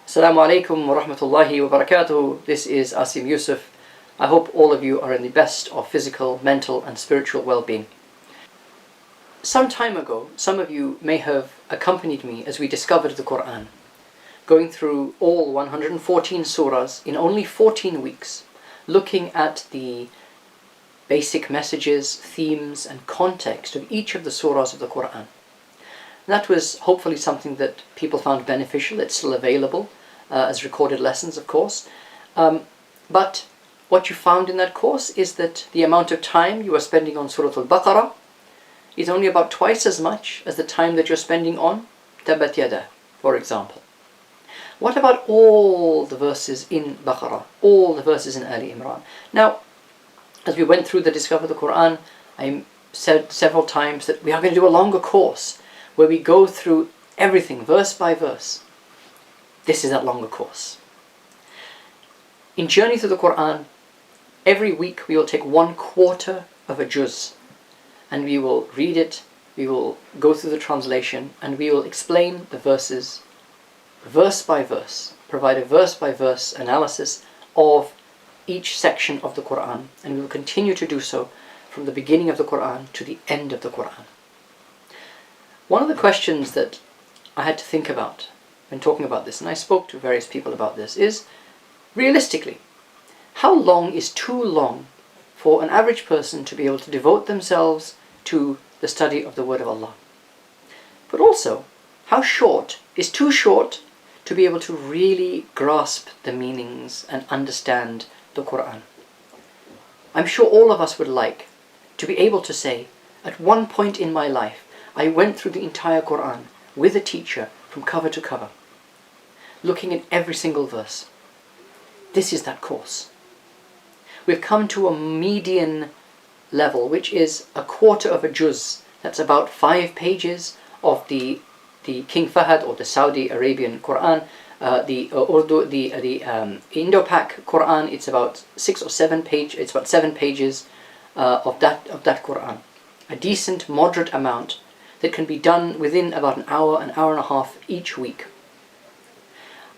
Assalamu alaikum wa rahmatullahi wa barakatuh. This is Asim Yusuf. I hope all of you are in the best of physical, mental and spiritual well-being. Some time ago, some of you may have accompanied me as we discovered the Quran, going through all 114 surahs in only 14 weeks, looking at the basic messages, themes and context of each of the surahs of the Quran. That was hopefully something that people found beneficial. It's still available as recorded lessons, of course. But what you found in that course is that the amount of time you are spending on Surah al-Baqara is only about twice as much as the time that you're spending on Tabbat Yada, for example. What about all the verses in Baqara, all the verses in Ali Imran? Now, as we went through the Discover the Quran, I said several times that we are going to do a longer course where we go through everything verse by verse. This is that longer course. In Journey Through the Quran, every week we will take 1/4 of a juz and we will read it, we will go through the translation and we will explain the verses verse by verse, provide a verse by verse analysis of each section of the Quran, and we will continue to do so from the beginning of the Quran to the end of the Quran. One of the questions that I had to think about when talking about this, and I spoke to various people about this, is realistically, how long is too long for an average person to be able to devote themselves to the study of the Word of Allah? But also, how short is too short to be able to really grasp the meanings and understand the Quran? I'm sure all of us would like to be able to say, at one point in my life, I went through the entire Quran with a teacher from cover to cover, looking at every single verse. This is that course. We've come to a median level, which is 1/4 of a juz. That's about 5 pages of the King Fahd or the Saudi Arabian Quran. The Urdu, the Indo-Pak Quran, it's about 6 or 7 pages. It's about 7 pages of that Quran. A decent, moderate amount that can be done within about an hour and a half each week.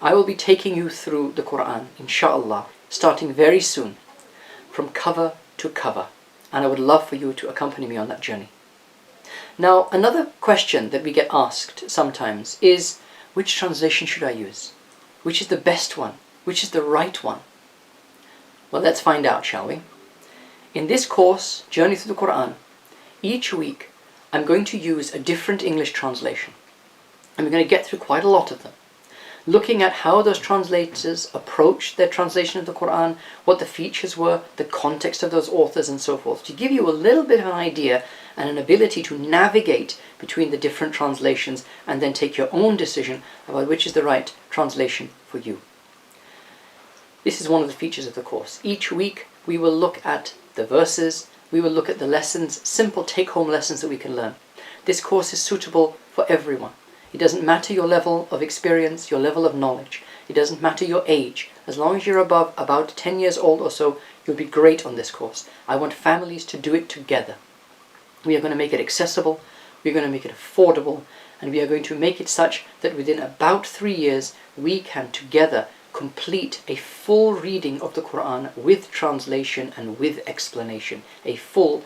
I will be taking you through the Quran, inshallah, starting very soon, from cover to cover, and I would love for you to accompany me on that journey. Now, another question that we get asked sometimes is, which translation should I use? Which is the best one? Which is the right one? Well, let's find out, shall we? In this course, Journey Through the Quran, each week I'm going to use a different English translation. And we're going to get through quite a lot of them, looking at how those translators approached their translation of the Quran, what the features were, the context of those authors and so forth, to give you a little bit of an idea and an ability to navigate between the different translations and then take your own decision about which is the right translation for you. This is one of the features of the course. Each week we will look at the verses, we will look at the lessons, simple take-home lessons that we can learn. This course is suitable for everyone. It doesn't matter your level of experience, your level of knowledge. It doesn't matter your age. As long as you're above about 10 years old or so, you'll be great on this course. I want families to do it together. We are going to make it accessible, we're going to make it affordable, and we are going to make it such that within about 3 years, we can together complete a full reading of the Quran with translation and with explanation. A full,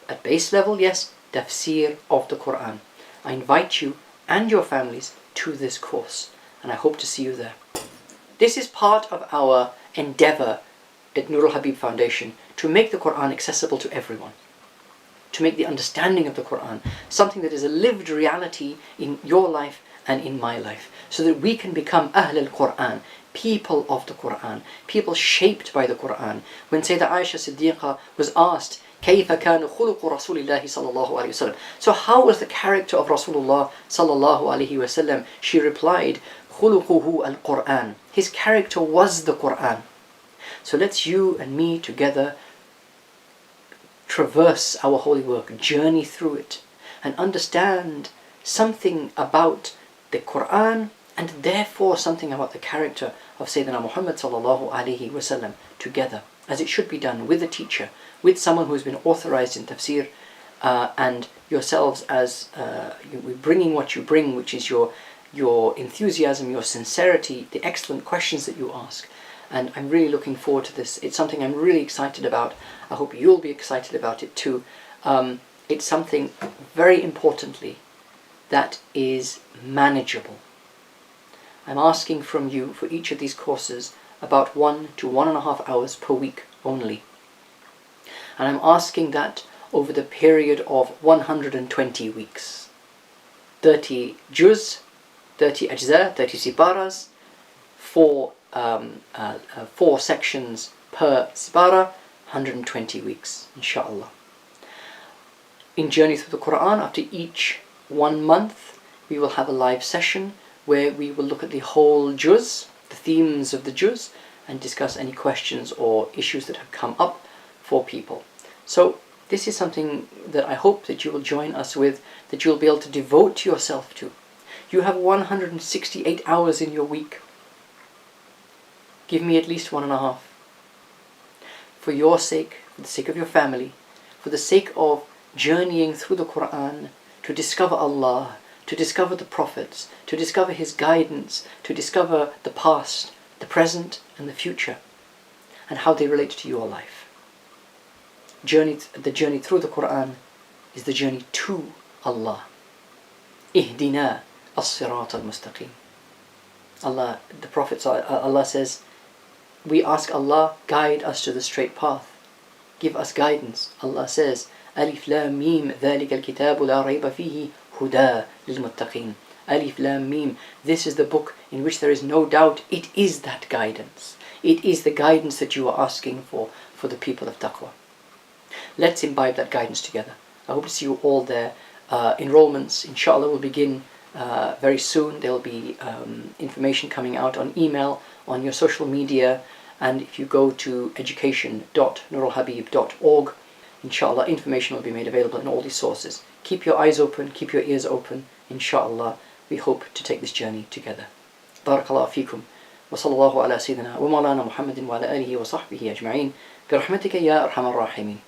at base level, yes, tafsir of the Quran. I invite you and your families to this course, and I hope to see you there. This is part of our endeavor at al-Habib Foundation to make the Quran accessible to everyone, to make the understanding of the Quran something that is a lived reality in your life and in my life, so that we can become Ahl al-Quran, people of the Quran, people shaped by the Quran. When Sayyidah Aisha Siddiqa was asked, كيف كان خلق رسول الله صلى الله عليه وسلم, so how was the character of Rasulullah صلى الله عليه وسلم, she replied, خلقه القرآن, his character was the Quran. So let's you and me together traverse our holy work, journey through it, and understand something about the Quran and therefore something about the character of Sayyidina Muhammad sallallahu alaihi wasallam together, as it should be done with a teacher, with someone who has been authorized in tafsir, and yourselves as bringing what you bring, which is your your enthusiasm, your sincerity, the excellent questions that you ask. And I'm really looking forward to this. It's something I'm really excited about. I hope you'll be excited about it too. It's something, very importantly, that is manageable. I'm asking from you for each of these courses about 1 to 1.5 hours per week only. And I'm asking that over the period of 120 weeks. 30 juz, 30 ajza, 30 siparas, 4 sections per sipara, 120 weeks, inshallah. In Journey Through the Quran, after each 1 month, we will have a live session where we will look at the whole juz, the themes of the juz, and discuss any questions or issues that have come up for people. So this is something that I hope that you will join us with, that you'll be able to devote yourself to. You have 168 hours in your week. Give me at least 1.5. For your sake, for the sake of your family, for the sake of journeying through the Quran to discover Allah, to discover the prophets, to discover His guidance, to discover the past, the present and the future, and how they relate to your life. The journey through the Quran is the journey to Allah. Ihdina as-sirat al-mustaqim. Allah, the Prophet, Allah says, we ask Allah, guide us to the straight path. Give us guidance. Allah says, Alif Lam Mim, ذَلِكَ الْكِتَابُ لَا رَيْبَ فِيهِ هُدَى لِلْمُتَّقِينَ. Alif Lam Mim. This is the book in which there is no doubt. It is that guidance. It is the guidance that you are asking for the people of taqwa. Let's imbibe that guidance together. I hope to see you all there. Enrollments, inshallah, will begin very soon. There will be information coming out on email, on your social media, and if you go to education.nuralhabib.org, inshallah, information will be made available in all these sources. Keep your eyes open, keep your ears open. Inshallah, we hope to take this journey together. Barakallahu feekum. Wa sallallahu ala sayyidina wa maulana Muhammadin wa ala alihi wa sahbihi ajma'in. Bi rahmatika ya arhamar rahimin.